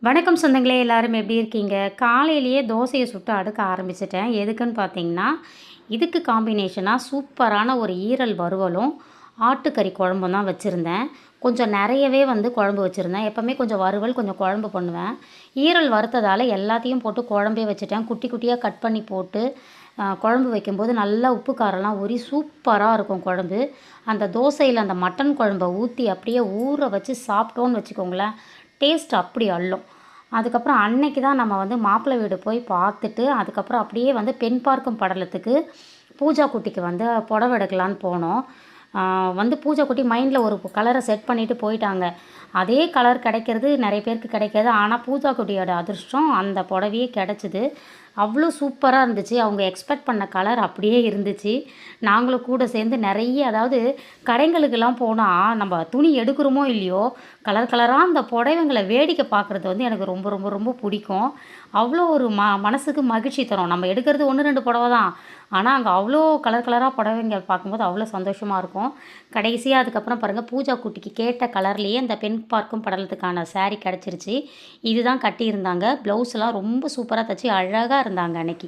வணக்கம் சொந்தங்களே, எல்லாரும் எப்படி இருக்கீங்க? காலையிலேயே தோசைய சுட்டு அடுக்க ஆரம்பிச்சுட்டேன். எதுக்குன்னு பார்த்தீங்கன்னா, இதுக்கு காம்பினேஷனா சூப்பரான ஒரு ஈரல் வறுவலும், ஆட்டுக்கறி குழம்பும் தான் வச்சுருந்தேன். கொஞ்சம் நெறையவே குழம்பு வச்சுருந்தேன். எப்பவுமே கொஞ்சம் வறுவல், கொஞ்சம் குழம்பு பண்ணுவேன். ஈரல் வறுத்ததால எல்லாத்தையும் போட்டு குழம்பே வச்சுட்டேன். குட்டி குட்டியா கட் பண்ணி போட்டு, குழம்பு வைக்கும்போது நல்லா உப்பு காரம்லாம் ஊறி சூப்பரா இருக்கும் குழம்பு. அந்த தோசையில அந்த மட்டன் குழம்ப ஊத்தி அப்படியே ஊற வச்சு சாப்பிட்டோன்னு வச்சுக்கோங்களேன், டேஸ்ட் அப்படி அள்ளும். அதுக்கப்புறம் அன்னைக்கு தான் நம்ம மாப்பிள்ளை வீடு போய் பார்த்துட்டு, அதுக்கப்புறம் அப்படியே பெண் பார்க்கும் படலத்துக்கு பூஜா குட்டிக்கு புடவ எடுக்கலான்னு போனோம். பூஜா குட்டி மைண்டில் ஒரு கலரை செட் பண்ணிவிட்டு போயிட்டாங்க. அதே கலர் கிடைக்கிறது நிறைய பேருக்கு கிடைக்காது. ஆனால் பூஜா குட்டியோட அதிர்ஷ்டம் அந்த புடவையே கிடச்சிது. அவ்வளோ சூப்பராக இருந்துச்சு. அவங்க எக்ஸ்பெக்ட் பண்ண கலர் அப்படியே இருந்துச்சு. நாங்களும் கூட சேர்ந்து நிறைய, அதாவது கடைங்களுக்கெல்லாம் போனால் நம்ம துணி எடுக்கிறோமோ இல்லையோ, கலர் கலராக அந்த புடவைங்கள வேடிக்கை பார்க்குறது எனக்கு ரொம்ப ரொம்ப ரொம்ப பிடிக்கும். அவ்வளோ ஒரு மனசுக்கு மகிழ்ச்சி தரும். நம்ம எடுக்கிறது 1, 2 புடவ தான். ஆனால் அங்கே அவ்வளோ கலர் கலராக புடவைங்க பார்க்கும்போது அவ்வளோ சந்தோஷமாக இருக்கும். கடைசியா அதுக்கப்புறம் பாருங்கள், பூஜா குட்டிக்கு கேட்ட கலர்லேயே அந்த பெண் பார்க்கும் படலத்துக்கான சாரீ கிடச்சிருச்சு. இதுதான் கட்டியிருந்தாங்க. ப்ளவுஸ்லாம் ரொம்ப சூப்பராக தச்சு அழகாக இருந்தாங்க அன்னைக்கு.